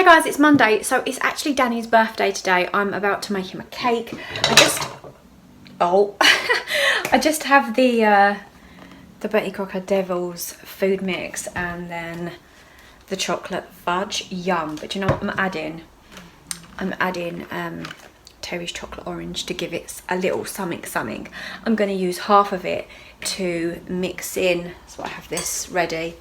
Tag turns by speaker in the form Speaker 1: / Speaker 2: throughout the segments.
Speaker 1: guys, it's Monday, so it's actually Danny's birthday today. I'm about to make him a cake. I just have the Betty Crocker Devil's food mix and then the chocolate fudge. Yum. But you know what I'm adding? I'm adding Terry's chocolate orange to give it a little something. I'm going to use half of it to mix in, so I have this ready,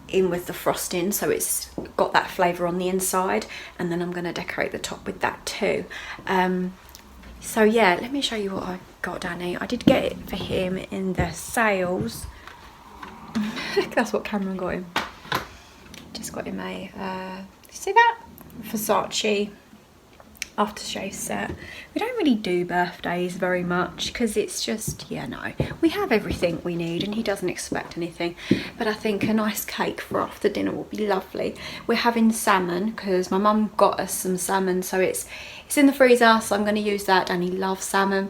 Speaker 1: in with the frosting, so it's got that flavour on the inside, and then I'm going to decorate the top with that too. So yeah, let me show you what I got Danny. I did get it for him in the sales. That's what Cameron got him. Just got him a, see that? Versace aftershave set. We don't really do birthdays very much because it's just, yeah, no, we have everything we need and he doesn't expect anything, but I think a nice cake for after dinner will be lovely. We're having salmon because my mum got us some salmon, so it's in the freezer, so I'm going to use that, and he loves salmon.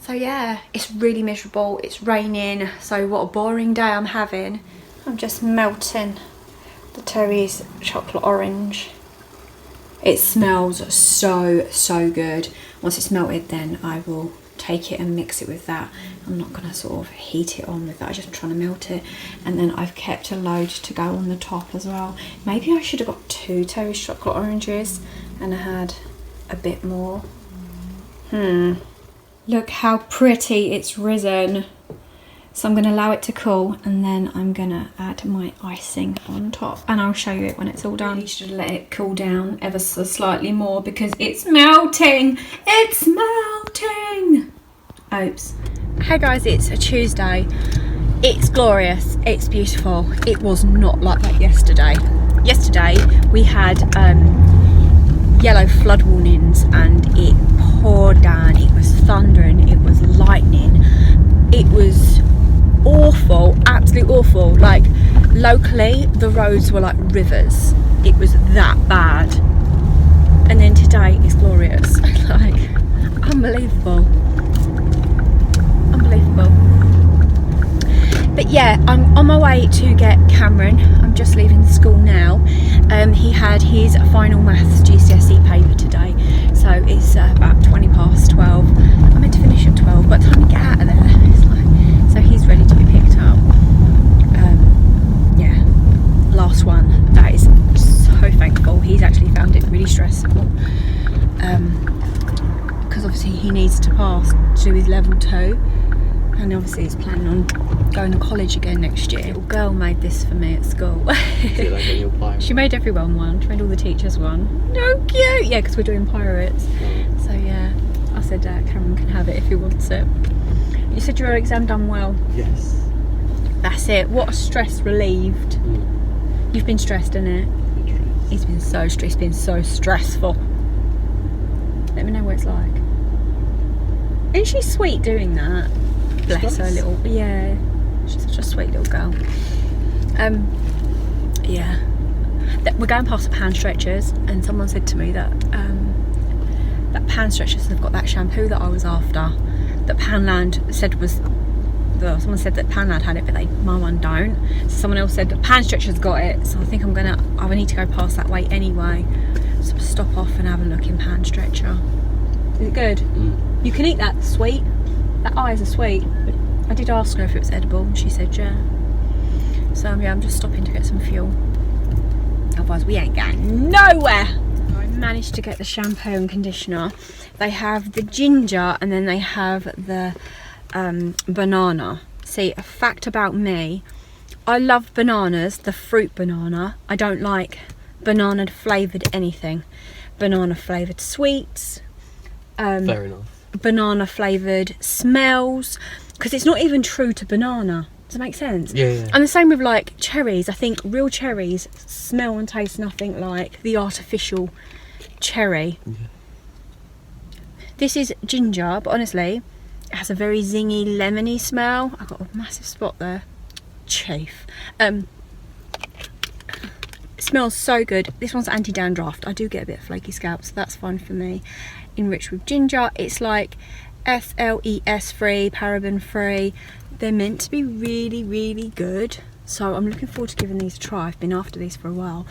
Speaker 1: So yeah, it's really miserable, it's raining, so what a boring day I'm having. I'm just melting the Terry's chocolate orange. It smells so good. Once it's melted, then I will take it and mix it with that. I'm not going to sort of heat it on with that, I'm just trying to melt it. And then I've kept a load to go on the top as well. Maybe I should have got 2 Terry's chocolate oranges and I had a bit more. Look how pretty it's risen. So I'm going to allow it to cool, and then I'm going to add my icing on top, and I'll show you it when it's all done. You should let it cool down ever so slightly more because it's melting. It's melting. Oops. Hey guys, it's a Tuesday. It's glorious. It's beautiful. It was not like that yesterday. Yesterday we had yellow flood warnings and it poured down. It was thundering. It was lightning. It was awful, absolutely awful. Like locally the roads were like rivers. It was that bad. And then today is glorious. Like unbelievable. But yeah, I'm on my way to get Cameron. I'm just leaving school now. He had his final maths GCSE paper today, so it's about 20 past 12. I meant to finish at 12, but time to get out of there. It's like, so he's ready to be picked up. Yeah, last one. That is so thankful. He's actually found it really stressful because obviously he needs to pass to do his level 2. And obviously he's planning on going to college again next year. A little girl made this for me at school. She made everyone one. She made all the teachers one. No, cute. Yeah, because we're doing pirates. So yeah, I said Cameron can have it if he wants it. You said your exam done well.
Speaker 2: Yes.
Speaker 1: That's it. What a stress relieved. You've been stressed, innit? He's been so stressed. It's been so stressful. Let me know what it's like. Isn't she sweet doing that? Bless her little, yeah, she's such a sweet little girl. Yeah, we're going past the pan stretchers, and someone said to me that that pan stretchers have got that shampoo that I was after, that Panland said was, well, someone said that Panland had it, but my one don't. So someone else said that pan stretchers got it, so I think I need to go past that way anyway, so stop off and have a look in pan stretcher. Is it good? You can eat that sweet. That eyes are sweet. I did ask her if it was edible and she said yeah. So yeah, I'm just stopping to get some fuel. Otherwise we ain't going nowhere. I managed to get the shampoo and conditioner. They have the ginger and then they have the banana. See, a fact about me, I love bananas, the fruit banana. I don't like banana flavoured anything. Banana flavoured sweets.
Speaker 2: Fair enough. Banana
Speaker 1: flavoured smells, because it's not even true to banana. Does it make sense?
Speaker 2: Yeah.
Speaker 1: And the same with like cherries. I think real cherries smell and taste nothing like the artificial cherry. Yeah. This is ginger, but honestly it has a very zingy lemony smell. I've got a massive spot there. Chief. It smells so good. This one's anti-dandruff. I do get a bit of flaky scalp, so that's fine for me. Enriched with ginger. It's like SLES free, paraben free. They're meant to be really good, so I'm looking forward to giving these a try. I've been after these for a while.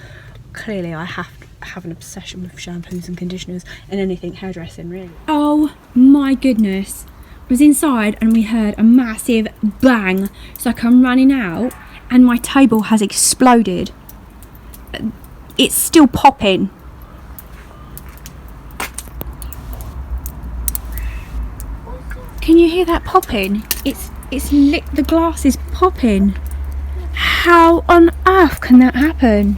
Speaker 2: clearly I have an obsession with shampoos and conditioners and anything hairdressing, really. Oh my goodness. I was inside and we heard a massive bang. So I come running out and my table has exploded. It's still popping. Can you hear that popping? The glass is popping. How on earth can that happen?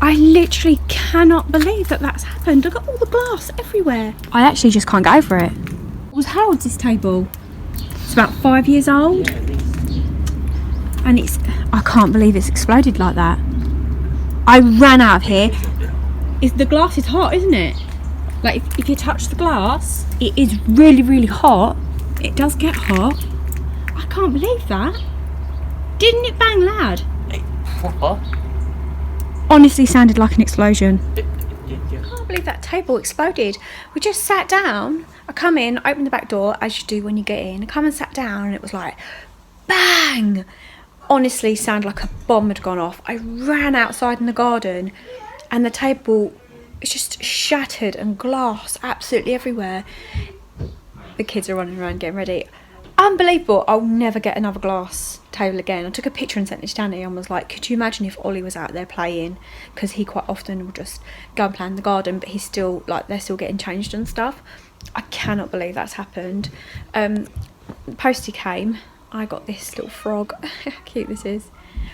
Speaker 2: I literally cannot believe that that's happened. Look at all the glass everywhere. I actually just can't get over it. How old's this table? It's about 5 years old. And I can't believe it's exploded like that. I ran out of here. The glass is hot, isn't it? Like if you touch the glass, it is really, really hot. It does get hot. I can't believe that. Didn't it bang loud?
Speaker 3: What?
Speaker 2: Honestly sounded like an explosion.
Speaker 1: I can't believe that table exploded. We just sat down. I come in, open the back door, as you do when you get in. I come and sat down and it was like, bang! Honestly, sounded like a bomb had gone off. I ran outside in the garden and the table is just shattered and glass absolutely everywhere. The kids are running around getting ready. Unbelievable. I'll never get another glass table again. I took a picture and sent it to Danny and was like, could you imagine if Ollie was out there playing? Because he quite often will just go and play in the garden, but he's still, like, they're still getting changed and stuff. I cannot believe that's happened. Postie came. I got this little frog. How cute this is.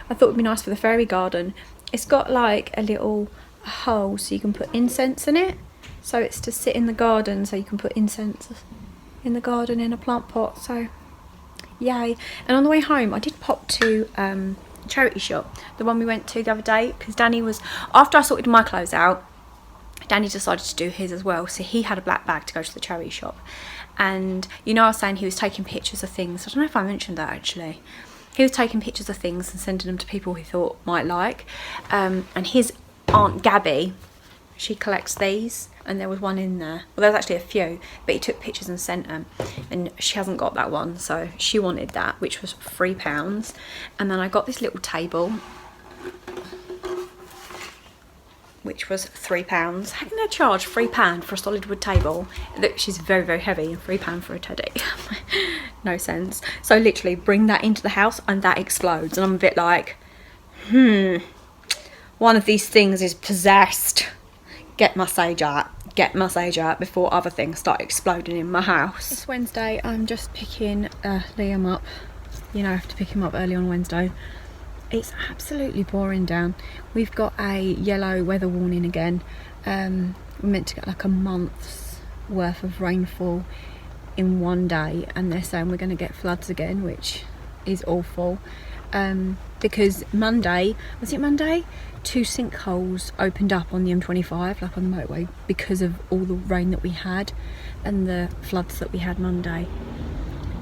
Speaker 1: I thought it would be nice for the fairy garden. It's got like a little hole so you can put incense in it. So it's to sit in the garden so you can put incense in the garden in a plant pot. So yay. And on the way home I did pop to a charity shop, the one we went to the other day, because Danny was, after I sorted my clothes out, Danny decided to do his as well. So he had a black bag to go to the charity shop. And you know, I was saying he was taking pictures of things. I don't know if I mentioned that actually. He was taking pictures of things and sending them to people he thought might like. And his Aunt Gabby, she collects these, and there was one in there. Well, there was actually a few, but he took pictures and sent them. And she hasn't got that one, so she wanted that, which was £3. And then I got this little table, which was £3. How can they charge £3 for a solid wood table? She's very, very heavy, and £3 for a teddy. No sense. So literally bring that into the house and that explodes. And I'm a bit like, one of these things is possessed. Get my sage out. Get my sage out before other things start exploding in my house. It's Wednesday. I'm just picking Liam up. You know, I have to pick him up early on Wednesday. It's absolutely pouring down. We've got a yellow weather warning again. We're meant to get like a month's worth of rainfall in one day, and they're saying we're going to get floods again, which is awful. Because Monday, was it Monday? 2 sinkholes opened up on the M25, like on the motorway, because of all the rain that we had and the floods that we had Monday.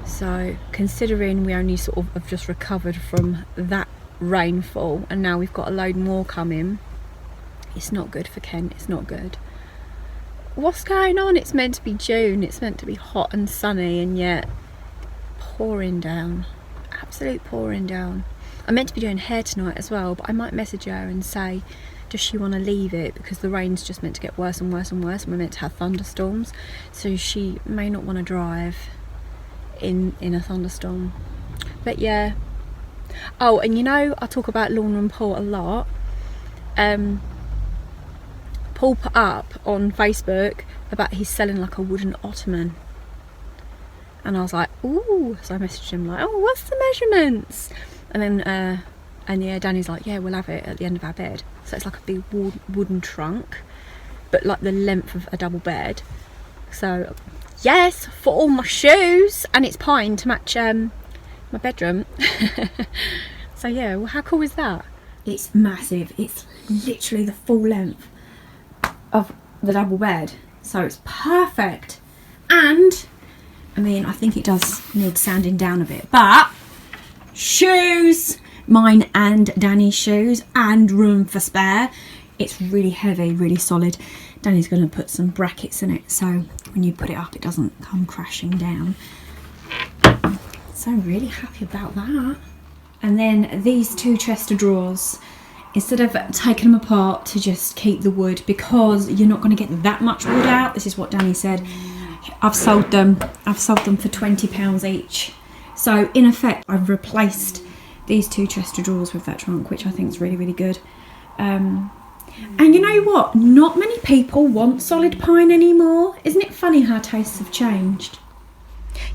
Speaker 1: So considering we only sort of have just recovered from that rainfall and now we've got a load more coming, it's not good for Kent. It's not good. What's going on? It's meant to be June, it's meant to be hot and sunny, and yet pouring down, absolute pouring down. I'm meant to be doing hair tonight as well, but I might message her and say, does she want to leave it, because the rain's just meant to get worse and worse and worse, and we're meant to have thunderstorms, so she may not want to drive in a thunderstorm. But yeah. Oh, and you know, I talk about Lorna and Paul a lot. Paul put up on Facebook about he's selling like a wooden ottoman, and I was like, ooh. So I messaged him like, oh, what's the measurements? And then and yeah, Danny's like, yeah, we'll have it at the end of our bed. So it's like a big wooden trunk, but like the length of a double bed. So yes, for all my shoes, and it's pine to match my bedroom. So yeah, well, how cool is that? It's massive. It's literally the full length of the double bed, so it's perfect. And I mean, I think it does need sanding down a bit, but shoes, mine and Danny's shoes, and room for spare. It's really heavy, really solid. Danny's going to put some brackets in it, so when you put it up it doesn't come crashing down. So I'm really happy about that. And then these 2 chest of drawers,
Speaker 2: instead of taking them apart to just keep the wood, because you're not going to get that much wood out. This is what Danny said. I've sold them for £20 each. So in effect, I've replaced these 2 chest of drawers with that trunk, which I think is really, really good. And you know what? Not many people want solid pine anymore. Isn't it funny how tastes have changed?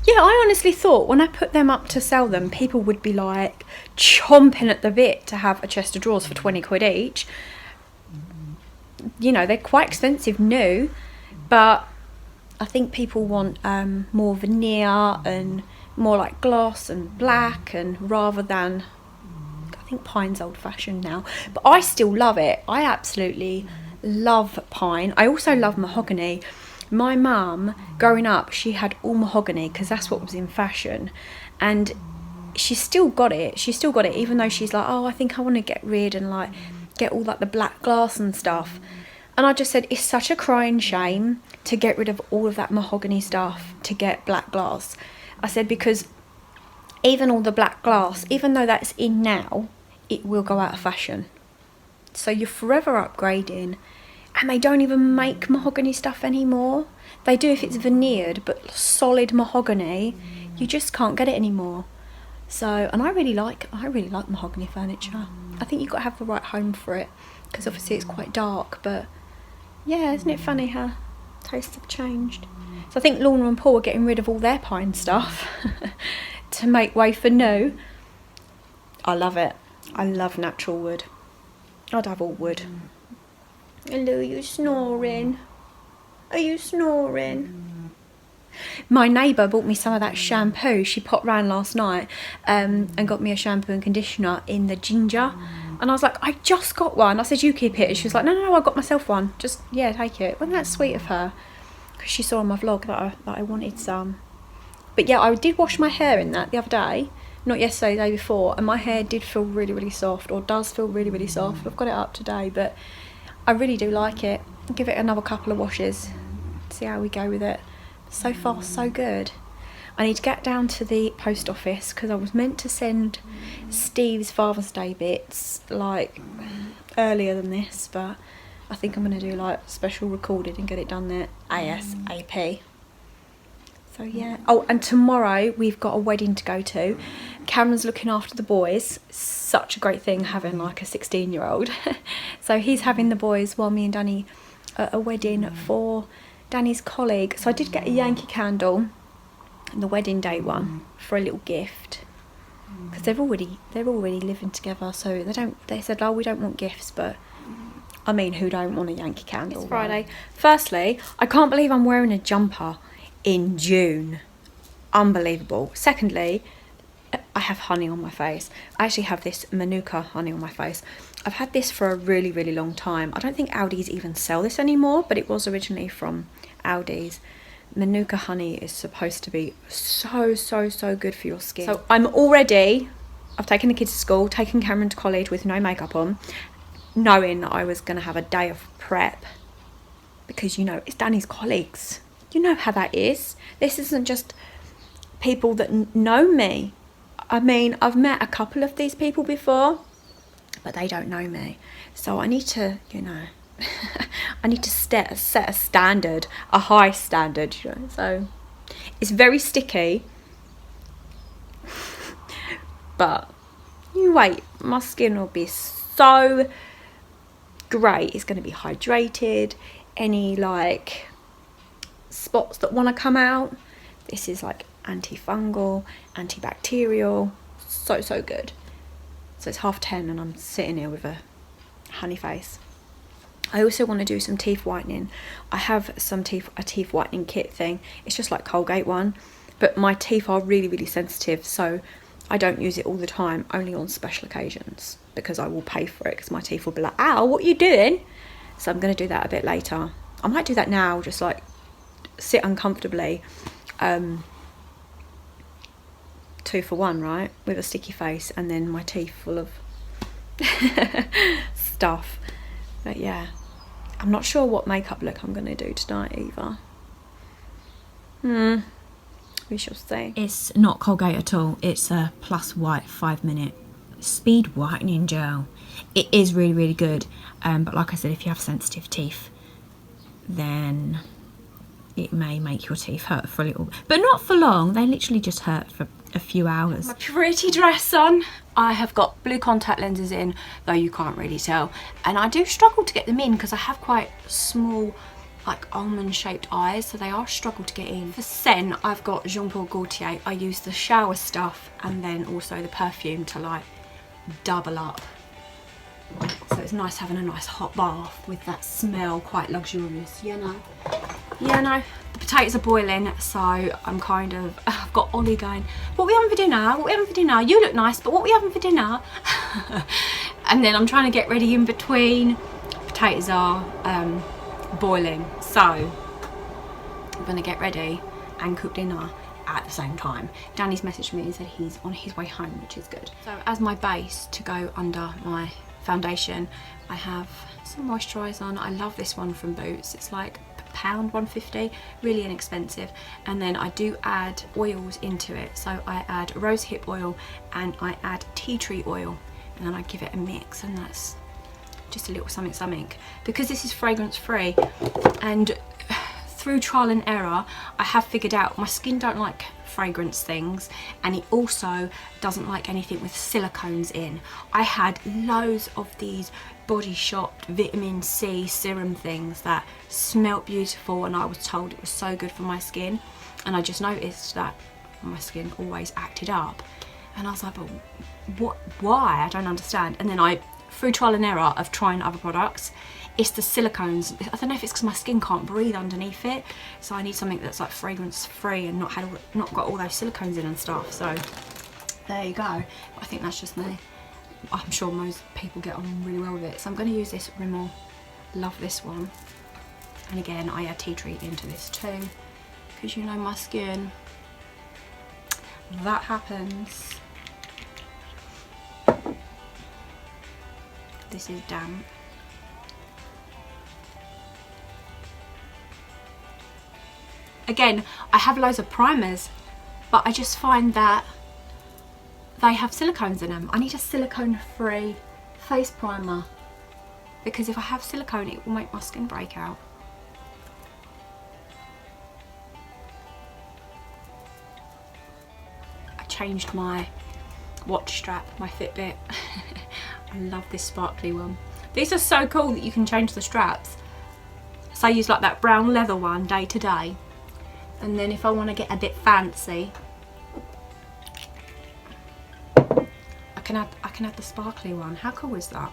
Speaker 1: Yeah, I honestly thought when I put them up to sell them, people would be like chomping at the bit to have a chest of drawers for 20 quid each. You know, they're quite expensive new, but I think people want more veneer and more like gloss and black, and rather than, I think pine's old fashioned now, but I still love it. I absolutely love pine. I also love mahogany. My mum, growing up, she had all mahogany because that's what was in fashion, and she's still got it. She's still got it, even though she's like, oh, I think I want to get rid and like get all like the black glass and stuff. And I just said, it's such a crying shame to get rid of all of that mahogany stuff to get black glass. I said, because even all the black glass, even though that's in now, it will go out of fashion. So you're forever upgrading. And they don't even make mahogany stuff anymore. They do if it's veneered, but solid mahogany, you just can't get it anymore. So, and I really like mahogany furniture. I think you've got to have the right home for it, because obviously it's quite dark, but yeah, isn't it funny how tastes have changed? So I think Lorna and Paul are getting rid of all their pine stuff to make way for new. I love it. I love natural wood. I'd have all wood. Hello, are you snoring? Are you snoring? My neighbour bought me some of that shampoo. She popped round last night and got me a shampoo and conditioner in the ginger. And I was like, I just got one. I said, you keep it. And she was like, no, I got myself one. Just, yeah, take it. Wasn't that sweet of her? Because she saw on my vlog that I wanted some. But yeah, I did wash my hair in that the other day. Not yesterday, the day before. And my hair did feel really, really soft, or does feel really, really soft. I've got it up today, but I really do like it. I'll give it another couple of washes, see how we go with it. So far, so good. I need to get down to the post office because I was meant to send Steve's Father's Day bits like earlier than this, but I think I'm going to do like special recorded and get it done there ASAP. So yeah. Oh, and tomorrow we've got a wedding to go to. Cameron's looking after the boys. Such a great thing having like a 16-year-old. So he's having the boys while me and Danny at a wedding for Danny's colleague. So I did get a Yankee candle, the wedding day one, for a little gift. Because they're already living together, so they said, oh, we don't want gifts, but I mean, who don't want a Yankee candle? It's Friday. Firstly, I can't believe I'm wearing a jumper in June. Unbelievable. Secondly, I have honey on my face. I actually have this Manuka honey on my face. I've had this for a really, really long time. I don't think Aldi's even sell this anymore, but it was originally from Aldi's. Manuka honey is supposed to be so good for your skin. So I've taken the kids to school, taken Cameron to college with no makeup on, knowing that I was going to have a day of prep, because you know, it's Danny's colleagues. You know how that is. This isn't just people that know me. I mean, I've met a couple of these people before, but they don't know me. So I need to, you know, I need to set a standard, a high standard, you know. So it's very sticky, but you wait, my skin will be so great. It's going to be hydrated. Any like spots that want to come out, this is like antifungal, antibacterial, so good. So it's 10:30 and I'm sitting here with a honey face. I also want to do some teeth whitening. I have a teeth whitening kit thing. It's just like Colgate one, but my teeth are really sensitive, so I don't use it all the time, only on special occasions, because I will pay for it, because my teeth will be like, ow, what are you doing? So I'm going to do that a bit later. I might do that now, just like sit uncomfortably, 2 for 1, right, with a sticky face and then my teeth full of stuff. But yeah, I'm not sure what makeup look I'm going to do tonight either. We shall see. It's not Colgate at all. It's a Plus White 5-minute
Speaker 2: speed whitening gel. It is really, really good. But like I said, if you have sensitive teeth, then it may make your teeth hurt for a little bit, but not for long. They literally just hurt for a few hours. My pretty dress on. I have got blue contact lenses in, though you can't really tell, and I do struggle to get them in because I have quite small, like almond shaped eyes, so they are a struggle to get in. For scent, I've got Jean Paul Gaultier. I use the shower stuff and then also the perfume to like double up. So it's nice having a nice hot bath with that smell, quite luxurious, you know. Yeah, no, the potatoes are boiling, so I'm kind of, I've got Ollie going, what are we having for dinner? What are we having for dinner? You look nice, but what are we having for dinner? And then I'm trying to get ready in between. Potatoes are boiling, so I'm gonna get ready and cook dinner at the same time. Danny's messaged me and said he's on his way home, which is good. So as my base to go under my foundation, I have some moisturiser on. I love this one from Boots. It's like £1, £1.50, really inexpensive. And then I do add oils into it. So I add rosehip oil and I add tea tree oil, and then I give it a mix, and that's just a little something something. Because this is fragrance free, and through trial and error, I have figured out my skin don't like fragrance things, and it also doesn't like anything with silicones in. I had loads of these Body Shop vitamin C serum things that smelt beautiful, and I was told it was so good for my skin, and I just noticed that my skin always acted up, and I was like, but what, why? I don't understand. And then through trial and error of trying other products, it's the silicones. I don't know if it's because my skin can't breathe underneath it, so I need something that's like fragrance free and not got all those silicones in and stuff. So there you go. I think that's just me. I'm sure most people get on really well with it. So I'm going to use this Rimmel. Love this one. And again, I add tea tree into this too, because you know my skin, that happens. This is damp. Again, I have loads of primers, but I just find that they have silicones in them. I need a silicone-free face primer, because if I have silicone, it will make my skin break out. I changed my watch strap, my Fitbit. I love this sparkly one. These are so cool that you can change the straps. So I use like that brown leather one day to day. And then if I want to get a bit fancy, I can add the sparkly one. How cool is that?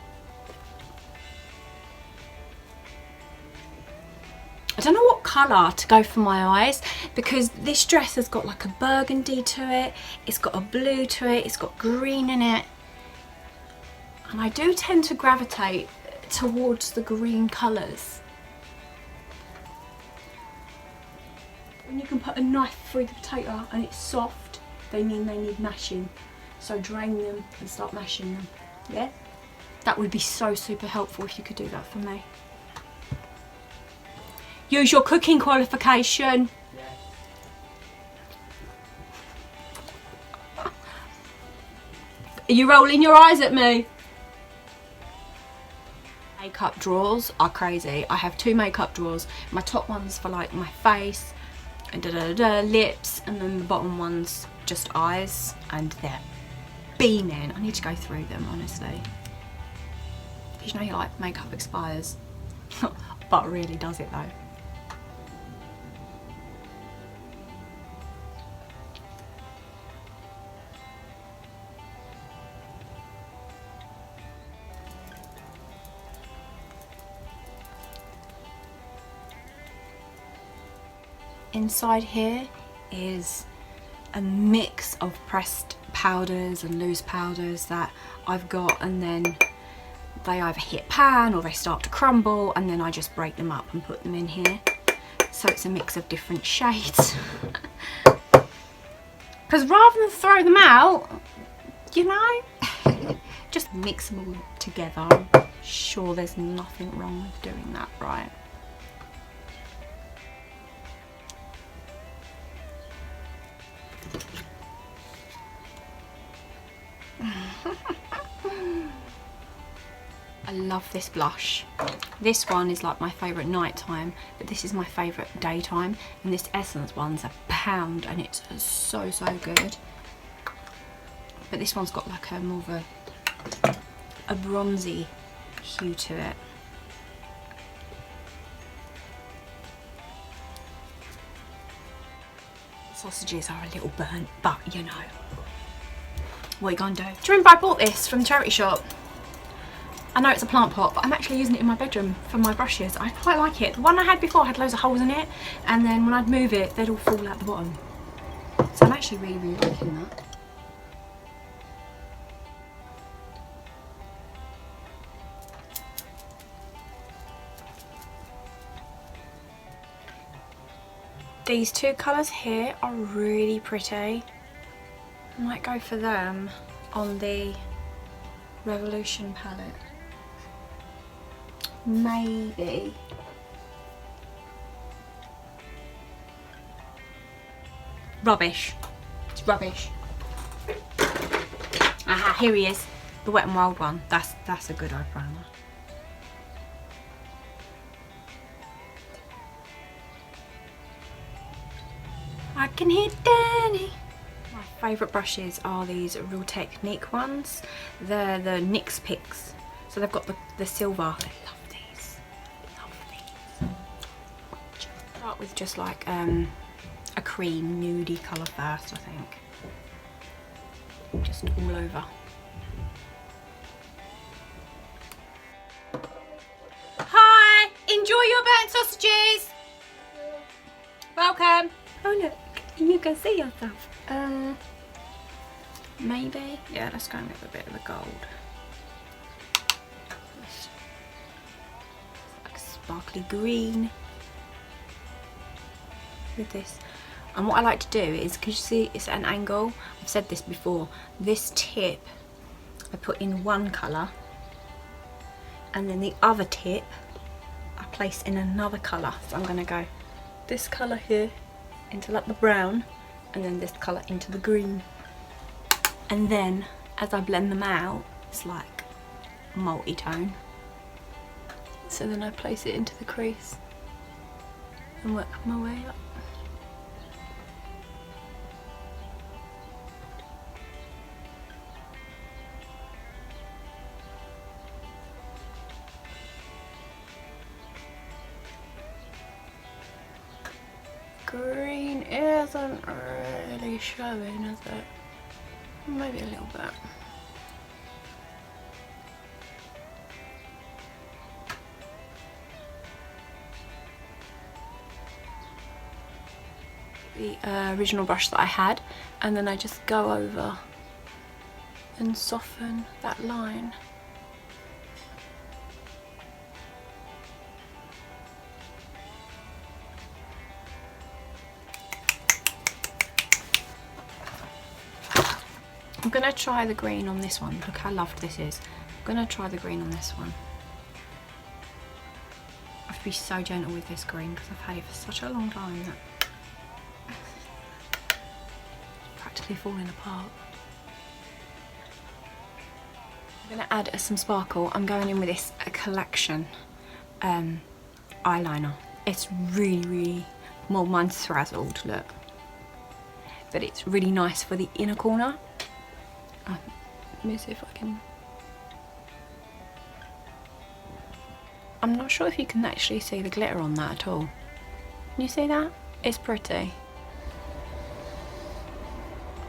Speaker 2: I don't know what colour to go for my eyes, because this dress has got like a burgundy to it, it's got a blue to it, it's got green in it. And I do tend to gravitate towards the green colours. When you can put a knife through the potato and it's soft, they mean they need mashing. So drain them and start mashing them, yeah? That would be so super helpful if you could do that for me. Use your cooking qualification. Yeah. Are you rolling your eyes at me? Makeup drawers are crazy. I have 2 makeup drawers. My top one's for like my face and lips, and then the bottom one's just eyes, and they're beaming. I need to go through them, honestly. Because you know, like, makeup expires. But really does it though. Inside here is a mix of pressed powders and loose powders that I've got, and then they either hit pan or they start to crumble, and then I just break them up and put them in here. So it's a mix of different shades. Because rather than throw them out, you know, just mix them all together. I'm sure there's nothing wrong with doing that, right?
Speaker 1: I love this blush. This one is like my favourite nighttime, but this is my favourite daytime. And this Essence one's £1 and it's so, so good. But this one's got like a more of a bronzy hue to it. Sausages are a little burnt, but you know, what are you gonna do? Do you remember I bought this from the charity shop? I know it's a plant pot, but I'm actually using it in my bedroom for my brushes. I quite like it. The one I had before had loads of holes in it, and then when I'd move it, they'd all fall out the bottom. So I'm actually really, really liking that. These two colours here are really pretty. I might go for them on the Revolution palette. Maybe. Rubbish. It's rubbish. Aha, here he is. The Wet n Wild one. That's a good eye primer. I can hear Danny. My favourite brushes are these Real Technique ones. They're the NYX Picks. So they've got the silver. I love these. Love these. Start with just like a cream nudie colour first, I think. Just all over. Hi! Enjoy your burnt sausages! Welcome! Oh look, you can see yourself. Maybe? Yeah, let's go with a bit of the gold. It's like sparkly green with this. And what I like to do is, because you see it's at an angle, I've said this before, this tip I put in one colour and then the other tip I place in another colour. So I'm going to go this colour here into like the brown and then this colour into the green, and then as I blend them out it's like multi-tone. So then I place it into the crease and work my way up. Green isn't really showing, is it? Maybe a little bit. The original brush that I had, and then I just go over and soften that line. I'm going to try the green on this one. Look how lovely this is. I'm going to try the green on this one. I have to be so gentle with this green because I've had it for such a long time that it's practically falling apart. I'm going to add some sparkle. I'm going in with this collection eyeliner. It's really, really, well, mine's frazzled, look. But it's really nice for the inner corner. Let me see if I can. I'm not sure if you can actually see the glitter on that at all. Can you see that? It's pretty.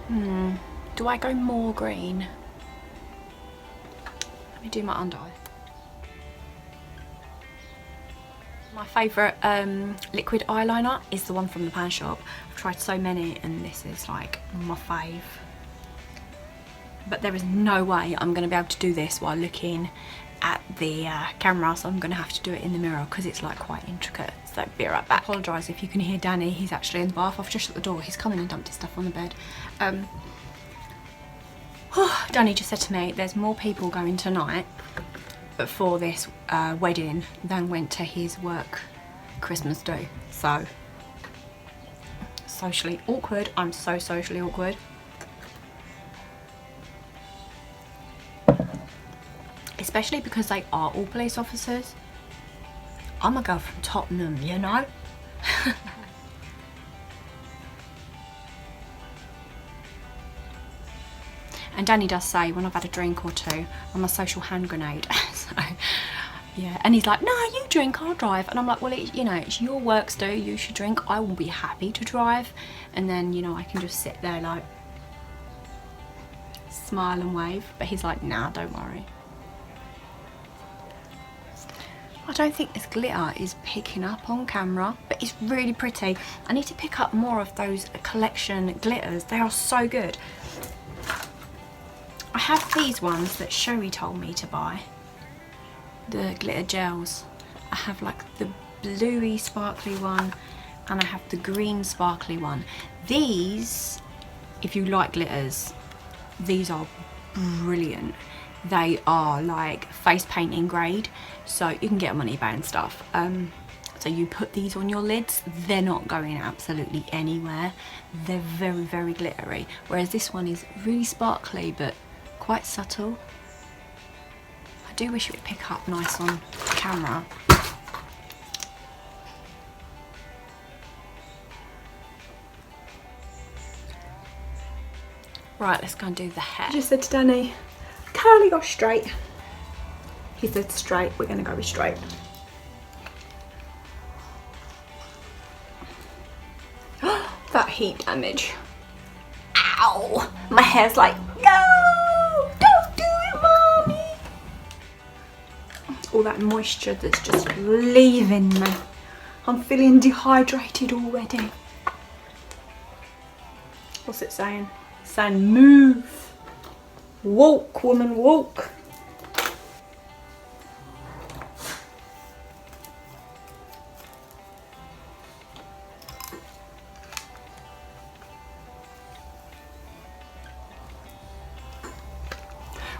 Speaker 1: Do I go more green? Let me do my under eye. My favourite liquid eyeliner is the one from the pan shop. I've tried so many and this is like my fave. But there is no way I'm going to be able to do this while looking at the camera, so I'm going to have to do it in the mirror because it's like quite intricate. So be right back. I apologise if you can hear Danny, he's actually in the bath. I've just shut the door, he's come in and dumped his stuff on the bed. Danny just said to me there's more people going tonight for this wedding than went to his work Christmas do. So socially awkward. I'm so socially awkward. It's especially because they are all police officers. I'm a girl from Tottenham, you know. And Danny does say when I've had a drink or two, I'm a social hand grenade. So, yeah. And he's like, no, you drink, I'll drive. And I'm like, well, you know, it's your works do, you should drink. I will be happy to drive. And then, you know, I can just sit there like, smile and wave. But he's like, nah, don't worry. I don't think this glitter is picking up on camera, but it's really pretty. I need to pick up more of those collection glitters. They are so good. I have these ones that Sherry told me to buy. The glitter gels. I have like the bluey sparkly one and I have the green sparkly one. These, if you like glitters, these are brilliant. They are like face painting grade, so you can get them on eBay and stuff. So you put these on your lids, they're not going absolutely anywhere. They're very, very glittery. Whereas this one is really sparkly, but quite subtle. I do wish it would pick up nice on camera. Right, let's go and do the hair. I just said to Danny, curly or straight? He said straight, we're gonna go with straight. That heat damage. Ow! My hair's like, no! Don't do it, mommy! All that moisture that's just leaving me. I'm feeling dehydrated already. What's it saying? It's saying move. Walk, woman, walk.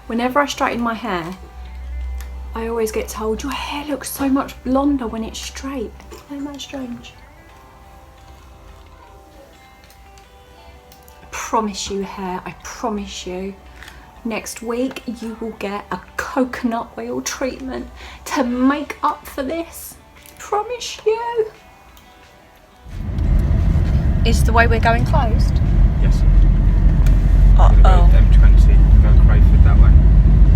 Speaker 1: Whenever I straighten my hair, I always get told, your hair looks so much blonder when it's straight. Isn't that strange? I promise you, hair, I promise you, next week you will get a coconut oil treatment to make up for this. Promise you. Is the way we're going closed?
Speaker 3: Yes.
Speaker 1: Uh-oh.
Speaker 3: M20, go Crayford that way.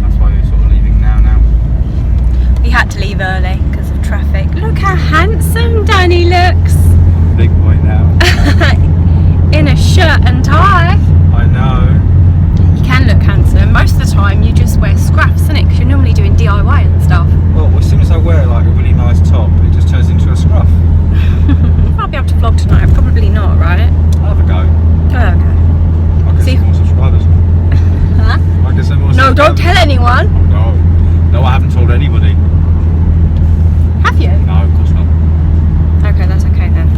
Speaker 3: That's why you're sort of leaving now.
Speaker 1: We had to leave early because of traffic. Look how handsome Danny looks.
Speaker 3: Big boy now.
Speaker 1: In a shirt and tie.
Speaker 3: I know.
Speaker 1: You can look handsome. Most of the time you just wear scraps, innit? Because you're normally doing DIY and stuff.
Speaker 3: Well, as soon as I wear like a really nice top, it just turns into a scruff.
Speaker 1: I'll be able to vlog tonight. Probably not, right?
Speaker 3: I'll have a go.
Speaker 1: Oh, okay.
Speaker 3: I'll get
Speaker 1: See?
Speaker 3: some more subscribers.
Speaker 1: Huh?
Speaker 3: I'll get some more
Speaker 1: No,
Speaker 3: subscribers.
Speaker 1: don't tell anyone.
Speaker 3: No, I haven't told anybody.
Speaker 1: Have you?
Speaker 3: No, of course not.
Speaker 1: Okay, that's okay then.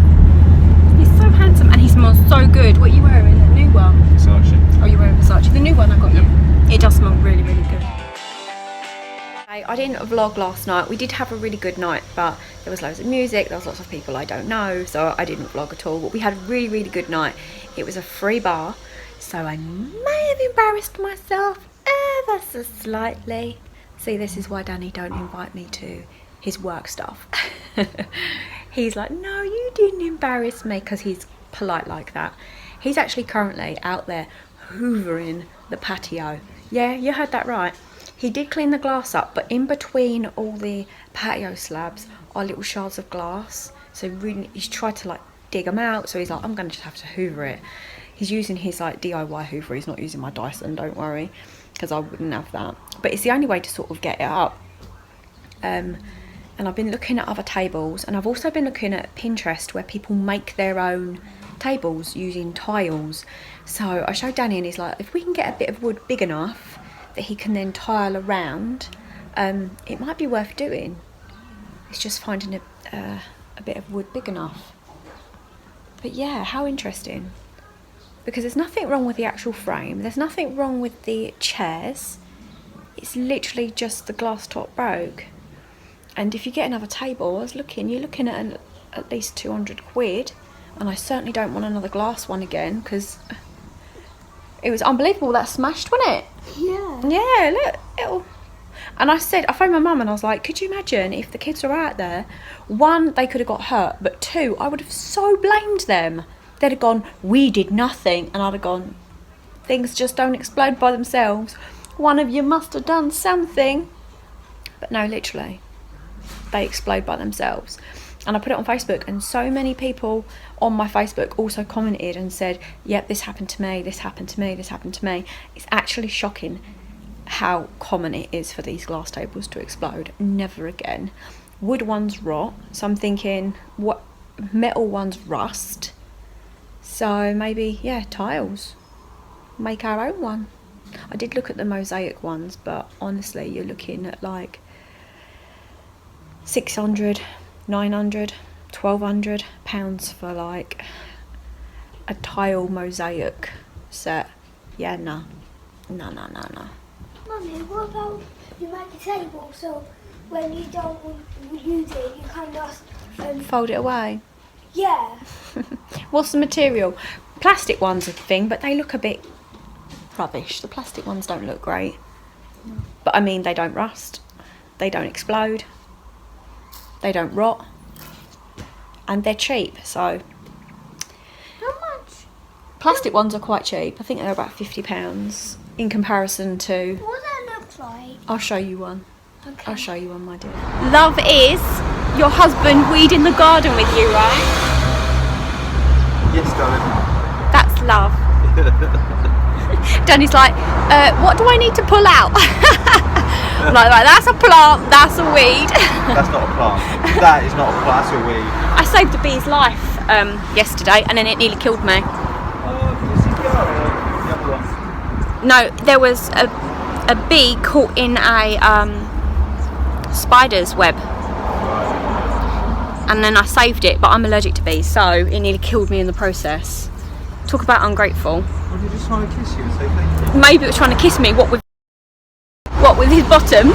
Speaker 1: He's so handsome and he smells so good. What are you wearing? The new one?
Speaker 3: Versace.
Speaker 1: Oh, you're wearing Versace. The new one I got
Speaker 3: Yep.
Speaker 1: you. It does smell really, really good. I didn't vlog last night. We did have a really good night, but there was loads of music, there was lots of people I don't know, so I didn't vlog at all. But we had a really, really good night. It was a free bar, so I may have embarrassed myself ever so slightly. See, this is why Danny don't invite me to his work stuff. He's like, no, you didn't embarrass me, because he's polite like that. He's actually currently out there hoovering the patio. Yeah, you heard that right. He did clean the glass up, but in between all the patio slabs are little shards of glass. So really, he's tried to like dig them out. So he's like, I'm going to just have to hoover it. He's using his like DIY hoover. He's not using my Dyson, don't worry, because I wouldn't have that. But it's the only way to sort of get it up. And I've been looking at other tables, and I've also been looking at Pinterest where people make their own tables using tiles. So I showed Danny and he's like, if we can get a bit of wood big enough that he can then tile around, it might be worth doing. It's just finding a bit of wood big enough. But yeah, how interesting. Because there's nothing wrong with the actual frame. There's nothing wrong with the chairs. It's literally just the glass top broke. And if you get another table, I was looking, you're looking at at least 200 quid. And I certainly don't want another glass one again, because it was unbelievable that smashed, wasn't it?
Speaker 2: Yeah.
Speaker 1: Yeah, look, And I phoned my mum and I was like, could you imagine if the kids were out there? One, they could have got hurt, but two, I would have so blamed them. They'd have gone, we did nothing. And I'd have gone, things just don't explode by themselves. One of you must have done something. But no, literally, they explode by themselves. And I put it on Facebook, and so many people on my Facebook also commented and said, yep, this happened to me, this happened to me, this happened to me. It's actually shocking how common it is for these glass tables to explode. Never again. Wood ones rot, so I'm thinking what metal ones rust. So maybe, yeah, tiles. Make our own one. I did look at the mosaic ones, but honestly, you're looking at like 600, 900, 1,200 pounds for like a tile mosaic set. Yeah, no.
Speaker 4: Mummy, what about you make a table so when you don't use it, you can just
Speaker 1: Fold it away.
Speaker 4: yeah.
Speaker 1: What's the material? Plastic ones are the thing, but they look a bit rubbish. The plastic ones don't look great. But I mean, they don't rust. They don't explode. They don't rot. And they're cheap, so.
Speaker 4: How much?
Speaker 1: Plastic ones are quite cheap. I think they're about £50 in comparison to.
Speaker 4: What does that look like?
Speaker 1: I'll show you one.
Speaker 4: Okay.
Speaker 1: I'll show you one, my dear.
Speaker 2: Love is your husband weeding the garden with you, right?
Speaker 3: Yes, darling.
Speaker 2: That's love. Danny's like, what do I need to pull out? I'm like, that's a plant, that's a weed.
Speaker 3: That's not a plant. That is not a plant. That's a weed.
Speaker 2: I saved a bee's life yesterday, and then it nearly killed me.
Speaker 3: This is the other one.
Speaker 2: No, there was a bee caught in a spider's web, and then I saved it, but I'm allergic to bees, so it nearly killed me in the process. Talk about ungrateful.
Speaker 3: Well, you just trying to kiss you and say thank you.
Speaker 2: Maybe it was trying to kiss me, what with his bottom.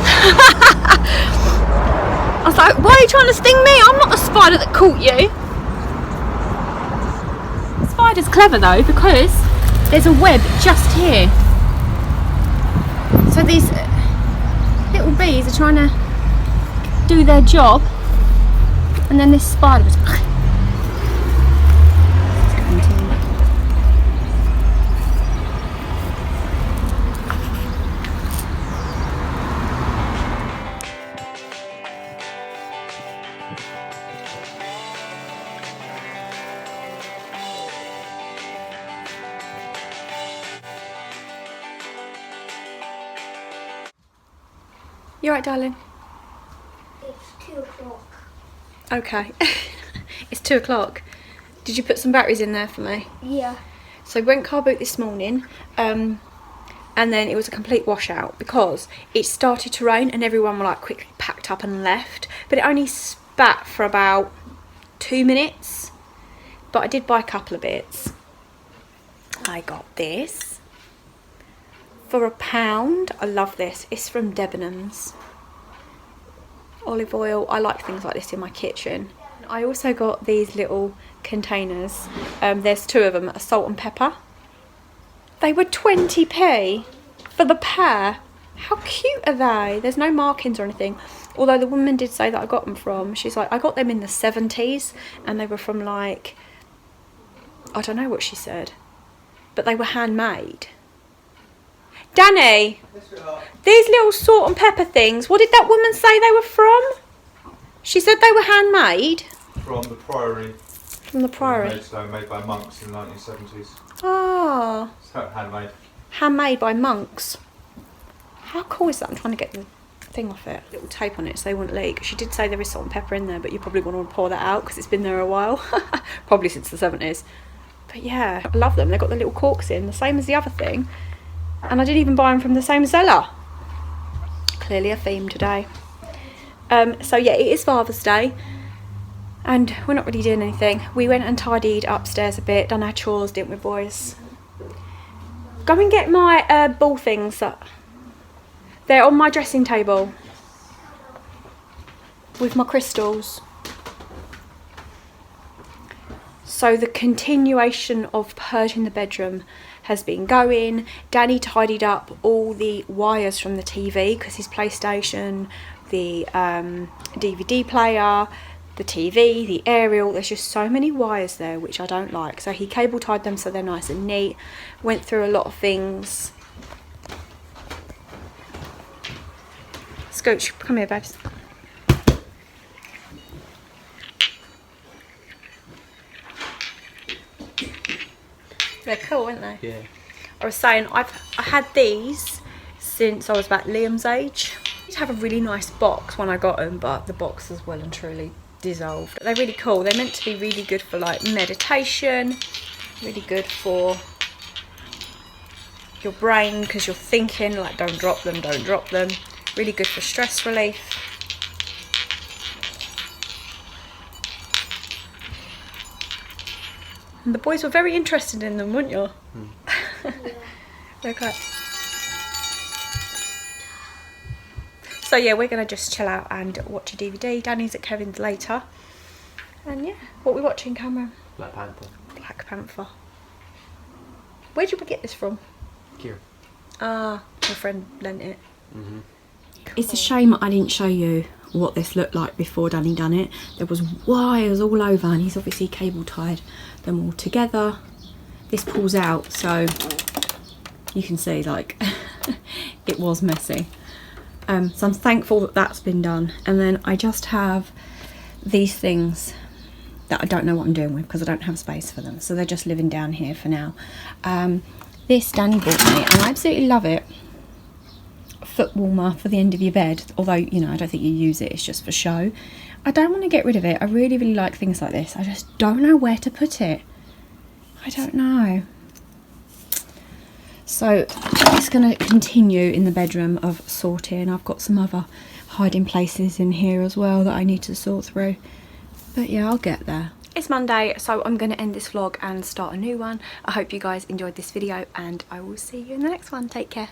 Speaker 2: I was like, why are you trying to sting me? I'm not the spider that caught you. The spider's clever though, because there's a web just here. So these little bees are trying to do their job, and then this spider was
Speaker 1: You alright, darling?
Speaker 4: It's 2 o'clock.
Speaker 1: Okay. It's 2 o'clock. Did you put some batteries in there for me?
Speaker 4: Yeah.
Speaker 1: So I went car boot this morning, and then it was a complete washout because it started to rain and everyone were like quickly packed up and left. But it only spat for about 2 minutes. But I did buy a couple of bits. I got this for £1. I love this. It's from Debenhams. Olive oil. I like things like this in my kitchen. I also got these little containers. There's 2 of them, a salt and pepper. They were 20p for the pair. How cute are they? There's no markings or anything. Although the woman did say that I got them from, she's like, I got them in the 70s and they were from like, I don't know what she said, but they were handmade. Danny, these little salt and pepper things, what did that woman say they were from? She said they were handmade.
Speaker 3: From the Priory.
Speaker 1: From the Priory.
Speaker 3: Made by monks in the 1970s.
Speaker 1: Oh.
Speaker 3: So handmade.
Speaker 1: Handmade by monks. How cool is that? I'm trying to get the thing off it. Little tape on it so they wouldn't leak. She did say there is salt and pepper in there, but you probably want to pour that out because it's been there a while. Probably since the 70s. But yeah, I love them. They've got the little corks in, the same as the other thing. And I didn't even buy them from the same seller. Clearly a theme today. So yeah, it is Father's Day. And we're not really doing anything. We went and tidied upstairs a bit, done our chores, didn't we, boys? Go and get my ball things. They're on my dressing table. With my crystals. So the continuation of purging the bedroom has been going. Danny tidied up all the wires from the TV because his PlayStation, the DVD player, the TV, the aerial, there's just so many wires there which I don't like. So he cable tied them so they're nice and neat. Went through a lot of things. Scooch, come here, babes. They're cool, aren't they?
Speaker 3: Yeah.
Speaker 1: I was saying, I had these since I was about Liam's age. I used to have a really nice box when I got them, but the box is well and truly dissolved. They're really cool. They're meant to be really good for like meditation, really good for your brain because you're thinking like don't drop them, don't drop them. Really good for stress relief. And the boys were very interested in them, weren't you? Okay. So yeah, we're gonna just chill out and watch a DVD. Danny's at Kevin's later. And yeah, what are we watching, Cameron?
Speaker 3: Black Panther.
Speaker 1: Black Panther. Where did we get this from?
Speaker 3: Here.
Speaker 1: Ah, my friend lent it.
Speaker 3: Mhm.
Speaker 1: Cool.
Speaker 2: It's a shame I didn't show you what this looked like before Danny done it. There was wires all over and he's obviously cable tied them all together. This pulls out so you can see like it was messy. So I'm thankful that that's been done. And then I just have these things that I don't know what I'm doing with because I don't have space for them. So they're just living down here for now. This Danny bought me and I absolutely love it. Foot warmer for the end of your bed, although you know I don't think you use it, it's just for show. I don't want to get rid of it. I really like things like this. I just don't know where to put it. I don't know. So it's going to continue in the bedroom of sorting. I've got some other hiding places in here as well that I need to sort through, but yeah, I'll get there. It's Monday, so I'm going to end this vlog and start a new one. I hope you guys enjoyed this video and I will see you in the next one. Take care. Bye.